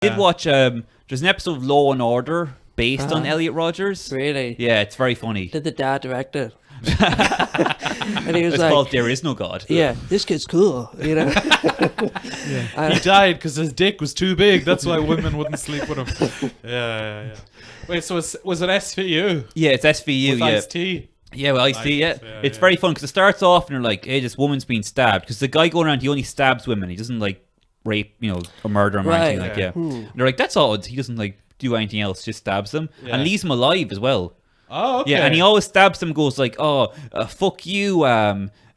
Did watch there's an episode of Law and Order based on Elliot Rodgers. Really? Yeah, it's very funny. Did the dad direct it? And he was It's like, called There Is No God. yeah, this kid's cool, you know. He died because his dick was too big. That's why women wouldn't sleep with him. Yeah. Wait, so was it SVU? Yeah, it's SVU. With Ice-T? Yeah, well, Ice-T, yeah. Yeah, It's very fun because it starts off and they're like, hey, this woman's being stabbed. Because the guy going around, he only stabs women. He doesn't, like, rape, or murder them or anything like that. And they're like, that's odd. He doesn't, like, do anything else, just stabs them. And leaves them alive as well. Oh, okay. Yeah, and he always stabs them and goes like, fuck you,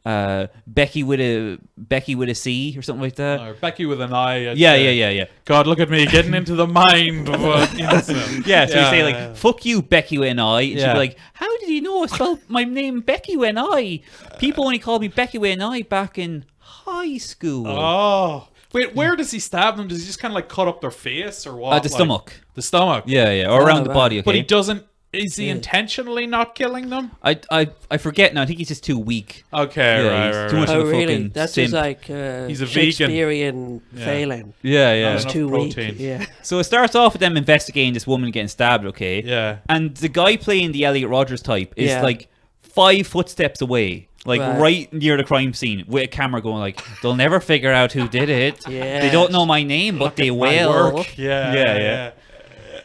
Becky with a C or something like that. Or Becky with an I. Yeah. God, look at me getting into the mind of innocent. Yeah, so you say like, fuck you, Becky with an I. And she'd Yeah. be like, how did you know I spelled my name Becky with an I? People only called me Becky with an I back in high school. Oh. Wait, where does he stab them? Does he just kind of like cut up their face or what? The stomach. The stomach? Yeah, or around the body, okay? But he doesn't... Is he intentionally not killing them? I forget now. I think he's just too weak. Okay, Yeah, right. too much Oh, of a really? fucking That's simp. just like He's a vegan. Shakespearean failing. Yeah. It's enough too protein. weak. Yeah. So it starts off with them investigating this woman getting stabbed, okay? Yeah. And the guy playing the Elliot Rodgers type is Yeah. like 5 footsteps away. Like Right. right near the crime scene with a camera going like, they'll never figure out who did it. Yeah. They don't know my name, but they My will. work. Yeah. Yeah.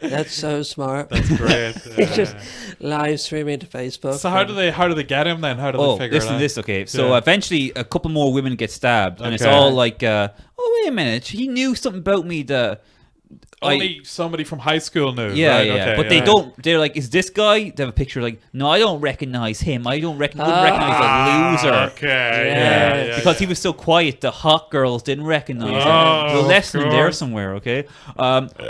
That's so smart. That's great. He's just live streaming to Facebook. So how do they get him then? How do they figure listen it out? to this, okay. So Yeah. eventually a couple more women get stabbed and it's Okay. all like, wait a minute, he knew something about me that Only somebody from high school knew. Yeah, right? yeah. Okay, But they don't. They're like, is this guy? They have a picture like, no, I don't recognize him. I wouldn't recognize a loser. Okay. Yeah. Because he was so quiet, the hot girls didn't recognize him. Oh, There's a lesson of in there course. somewhere, okay?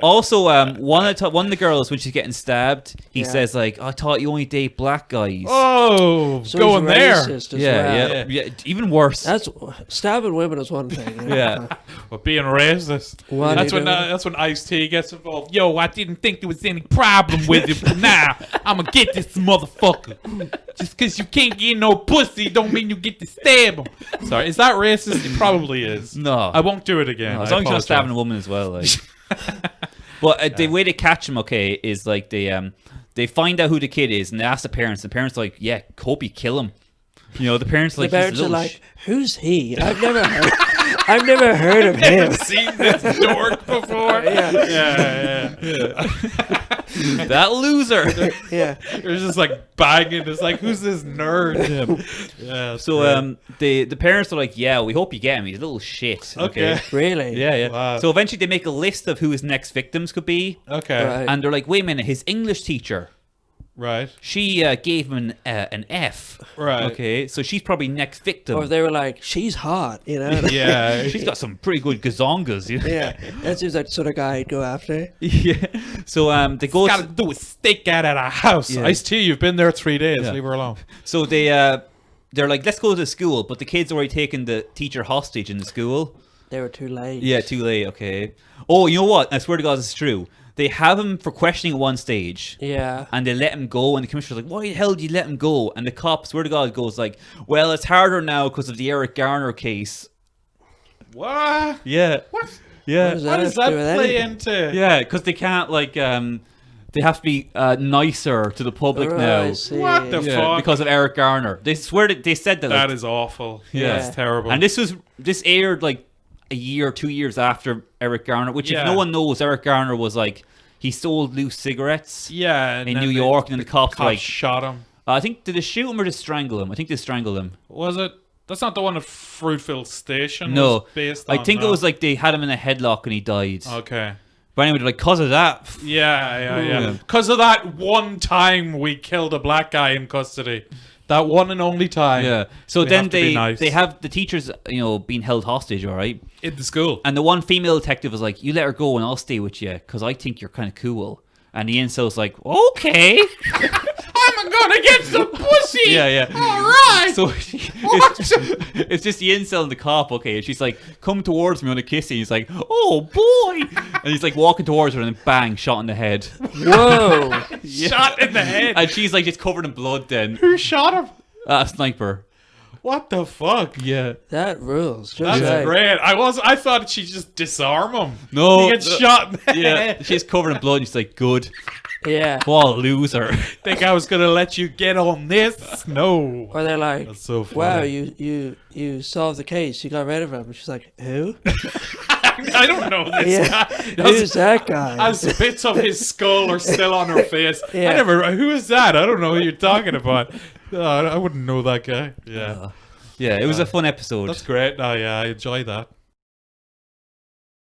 Also, one of the girls, when she's getting stabbed, he says like, I thought you only date black guys. Oh, So going he's there. racist as yeah, well. yeah. Even worse. That's stabbing women is one thing. you know? Yeah. But being racist. What That's are you when doing? that's when Ice-T gets involved. Yo, I didn't think there was any problem with it, but now I'm gonna get this motherfucker. Just because you can't get no pussy don't mean you get to stab him. Sorry, is that racist? It probably is. No. I won't do it again. No, as I long as you're not apologize. stabbing a woman as well. Like. But the way they catch him, okay, is like they find out who the kid is and they ask the parents. The parents are like, yeah, hope you kill him. The parents are The like, parents he's a are little like, who's he? I've never heard of him. Never seen this dork before. Yeah. that loser. Yeah. They're just like banging. It's like, who's this nerd? Yeah. So the parents are like, yeah, we hope you get him. He's a little shit. Okay. Really? Yeah. Wow. So eventually they make a list of who his next victims could be, Okay. Right. and they're like, wait a minute, his English teacher, Right. she gave him an F. Right. Okay, so she's probably next victim. Or they were like, she's hot, you know? Yeah. She's got some pretty good gazongas. Yeah. That seems like the sort of guy I'd go after. Yeah. So they go. Got to do a stake out of the house. Yeah. Ice-T, you've been there 3 days. Yeah. Leave her alone. So they're like, let's go to school, but the kid's already taken the teacher hostage in the school. They were too late. Yeah, too late. Okay. Oh, you know what? I swear to God, this is true. They have him for questioning at one stage. Yeah. And they let him go, and the commissioner's like, why the hell did you let him go? And the cop, swear to God, goes like, well, it's harder now because of the Eric Garner case. What? Yeah. What? Yeah. What How does that have to do with play anything? into? Yeah, because they can't, like, they have to be nicer to the public Right, now. I see. What the Yeah, fuck? because of Eric Garner. They swear that they said that. That Like, is awful. Yeah. That's terrible. and this aired like a year or 2 years after Eric Garner, which Yeah. if no one knows, Eric Garner was like, he sold loose cigarettes yeah. in New York, and then the cops were like, shot him. I think, did they shoot him or did they strangle him? I think they strangled him. Was it? That's not the one at Fruitville Station. No, was based on, I think no? it was like they had him in a headlock and he died. Okay. But anyway, they're like, cause of that. Yeah. Because of that one time we killed a black guy in custody. That one and only time. Yeah. So We then have to be nice. they have the teachers, being held hostage, all right? In the school. And the one female detective was like, you let her go and I'll stay with you because I think you're kind of cool. And the incel's like, okay. I'm gonna get some pussy. Yeah. All right. So it's just the incel and the cop, okay? And she's like, come towards me on a kiss. And he's like, oh boy. And he's like walking towards her and then bang, shot in the head. Whoa. Shot in the head. And she's like just covered in blood then. Who shot him? A sniper. What the fuck? Yeah. That rules. That's Just great. I thought she'd just disarm him. No, He gets shot. Yeah, she's covered in blood. And she's like, good. Yeah. What a loser. Think I was gonna let you get on this? No. Or they're like, That's so funny. wow, you solved the case. You got rid of him. And she's like, who? I don't know this guy. Who's that guy? As bits of his skull are still on her face. Yeah. Who is that? I don't know who you're talking about. I wouldn't know that guy. Yeah. Yeah, it was a fun episode. That's great. Oh, yeah, I enjoy that.